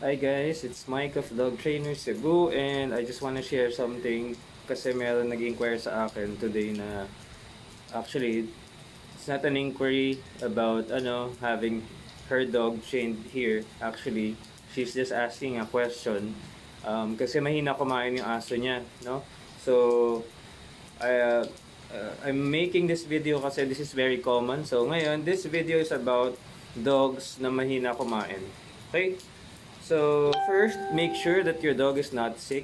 Hi guys, it's Mike of Dog Trainer Cebu and I just want to share something kasi meron nag-inquire sa akin today na actually it's not an inquiry about having her dog trained here. Actually, she's just asking a question kasi mahina kumain yung aso niya, no? So, I'm making this video kasi this is very common. So, ngayon, this video is about dogs na mahina kumain. Okay? So, first, make sure that your dog is not sick.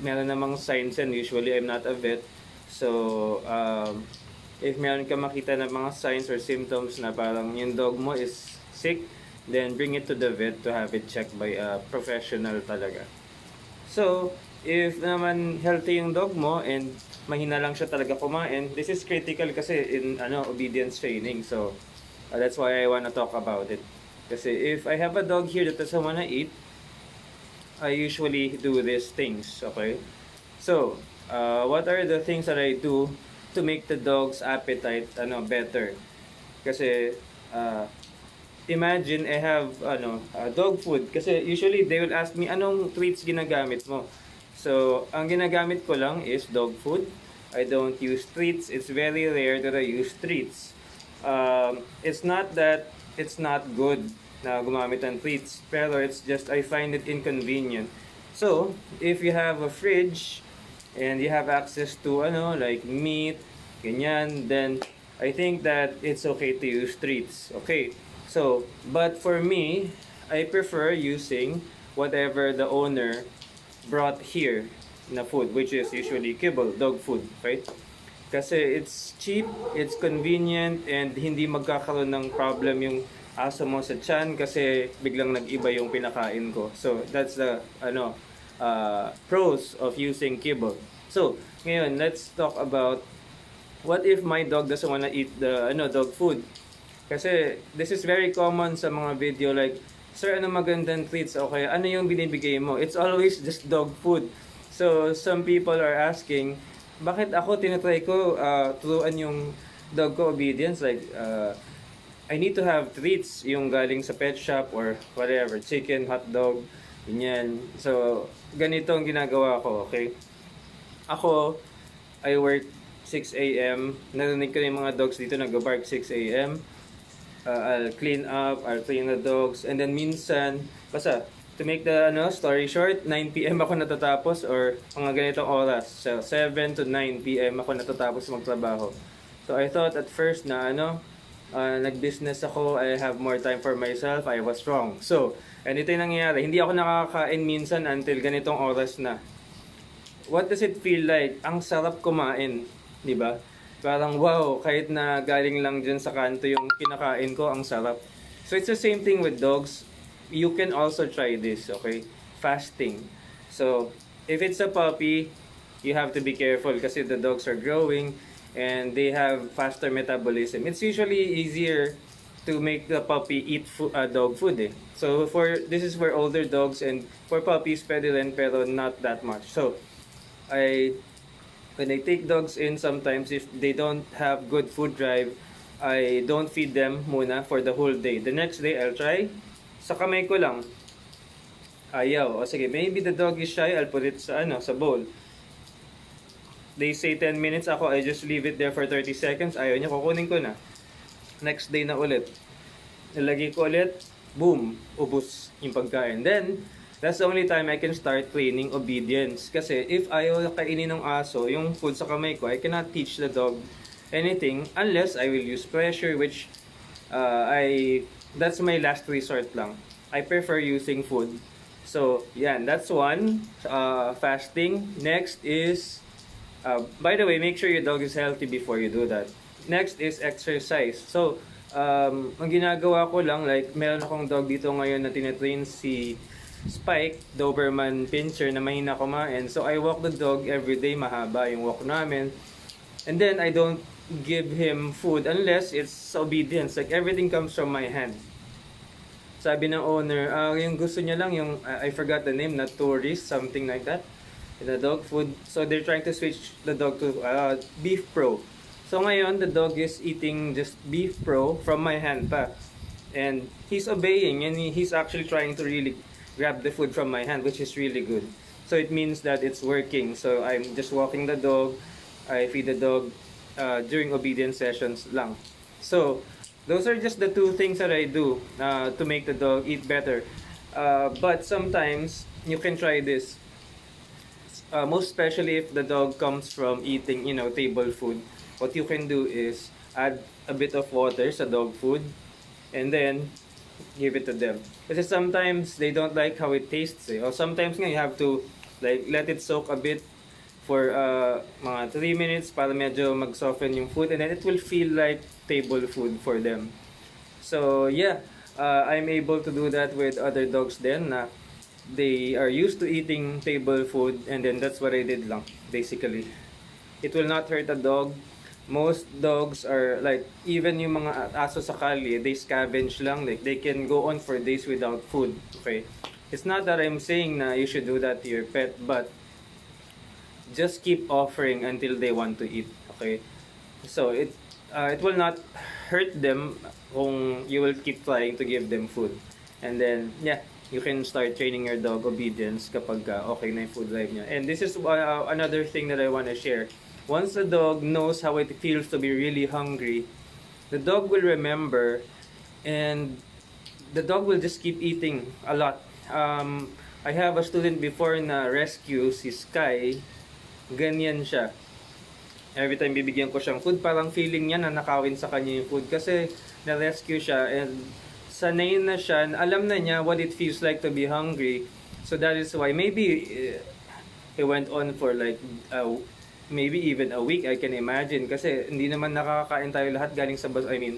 Meron namang signs and usually I'm not a vet. So, if meron ka makita ng mga signs or symptoms na parang yung dog mo is sick, then bring it to the vet to have it checked by a professional talaga. So, if naman healthy yung dog mo and mahina lang siya talaga kumain, this is critical kasi in obedience training. So, that's why I wanna talk about it. Kasi if I have a dog here that doesn't wanna eat, I usually do these things, okay? So, what are the things that I do to make the dog's appetite better? Kasi, imagine I have dog food. Kasi usually they will ask me, anong treats ginagamit mo? So, ang ginagamit ko lang is dog food. I don't use treats. It's very rare that I use treats. It's not that it's not good na gumamit ng treats, pero it's just I find it inconvenient. So, if you have a fridge and you have access to like meat, ganyan, then I think that it's okay to use treats. Okay. So, but for me, I prefer using whatever the owner brought here na food, which is usually kibble, dog food, right? Kasi it's cheap, it's convenient, and hindi magkakaroon ng problem yung aso mo sa tiyan kasi biglang nag-iba yung pinakain ko. So, that's the pros of using kibble. So, ngayon, let's talk about what if my dog doesn't wanna eat the dog food. Kasi this is very common sa mga video like, sir, ano magandang treats? Okay, ano yung binibigay mo? It's always just dog food. So, some people are asking, bakit ako tinatry ko turuan yung dog ko obedience? Like, I need to have treats yung galing sa pet shop or whatever, chicken, hot dog, ganyan. So, ganito ang ginagawa ko, okay? Ako, I work 6 a.m. Narinig ko yung mga dogs dito nag-bark 6 a.m. I'll clean up, I'll clean the dogs, and then minsan, basta, to make the story short, 9 p.m. ako natatapos or mga ganitong oras. So, 7 to 9 p.m. ako natatapos magtrabaho. So, I thought at first na nag-business ako, I have more time for myself, I was wrong. So, ganito yung nangyayari. Hindi ako nakakain minsan until ganitong oras na. What does it feel like? Ang sarap kumain, di ba? Parang wow, kahit na galing lang dyan sa kanto yung kinakain ko, ang sarap. So it's the same thing with dogs. You can also try this, okay? Fasting. So, if it's a puppy, you have to be careful kasi the dogs are growing and they have faster metabolism. It's usually easier to make the puppy eat dog food eh. So this is for older dogs and for puppies pwede rin pero not that much. So, when I take dogs in, sometimes if they don't have good food drive, I don't feed them muna for the whole day. The next day, I'll try. Sa kamay ko lang. Ayaw. O sige, maybe the dog is shy, I'll put it sa bowl. They say 10 minutes ako, I just leave it there for 30 seconds. Ayaw niya, kukunin ko na. Next day na ulit. Nilagay ko ulit, boom, ubos yung pagkain. Then, that's the only time I can start training obedience. Kasi if ayaw kainin ng aso, yung food sa kamay ko, I cannot teach the dog anything unless I will use pressure, which that's my last resort lang. I prefer using food. So, yan, that's one. Fasting. Next is, by the way, make sure your dog is healthy before you do that. Next is exercise. So, ang ginagawa ko lang, like, meron akong dog dito ngayon na tinetrain si Spike, Doberman Pinscher na mahina kumain. So I walk the dog every day, mahaba yung walk namin. And then I don't give him food unless it's obedience. Like everything comes from my hand. Sabi ng owner, yung gusto niya lang yung, I forgot the name, na tourist, something like that. The dog food. So they're trying to switch the dog to Beef Pro. So ngayon, the dog is eating just Beef Pro from my hand pa. and he's obeying, and he's actually trying to really grab the food from my hand, which is really good. So it means that it's working. So I'm just walking the dog. I feed the dog during obedience sessions lang. So those are just the two things that I do to make the dog eat better. But sometimes you can try this. Most especially if the dog comes from eating, table food. What you can do is add a bit of water sa dog food and then give it to them. Kasi sometimes they don't like how it tastes. Or sometimes nga you have to like let it soak a bit for mga 3 minutes para medyo mag-soften yung food, and then it will feel like table food for them. So yeah, I'm able to do that with other dogs then na they are used to eating table food, and then that's what I did lang basically. It will not hurt a dog. Most dogs are like, even yung mga aso sa kalye, they scavenge lang, like they can go on for days without food. Okay, it's not that I'm saying na you should do that to your pet, but just keep offering until they want to eat. Okay, so it will not hurt them kung you will keep trying to give them food. And then yeah, you can start training your dog obedience kapag okay na yung food life niya. And this is another thing that I want to share. Once the dog knows how it feels to be really hungry, the dog will remember, and the dog will just keep eating a lot. I have a student before na rescue, si Sky. Ganyan siya. Every time bibigyan ko siyang food, parang feeling niya na nakawin sa kanya yung food kasi na-rescue siya, and sanay na siya, alam na niya what it feels like to be hungry. So that is why maybe it went on for like maybe even a week, I can imagine, kasi hindi naman nakakain tayo lahat galing sa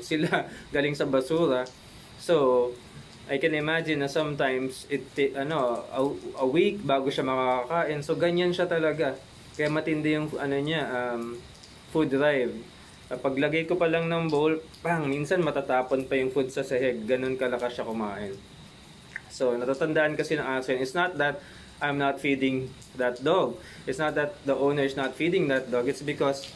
sila galing sa basura. So I can imagine na sometimes a week bago siya makakain. So ganyan siya talaga. Kaya matindi yung food drive. Paglagay ko pa lang ng bowl, minsan matatapon pa yung food sa sahig. Ganun kalakas siya kumain. So natatandaan kasi ng aso, it's not that I'm not feeding that dog. It's not that the owner is not feeding that dog. It's because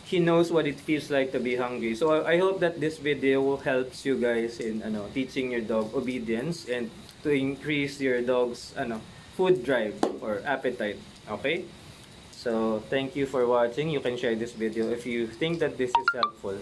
he knows what it feels like to be hungry. So I hope that this video helps you guys in teaching your dog obedience and to increase your dog's food drive or appetite. Okay? So thank you for watching. You can share this video if you think that this is helpful.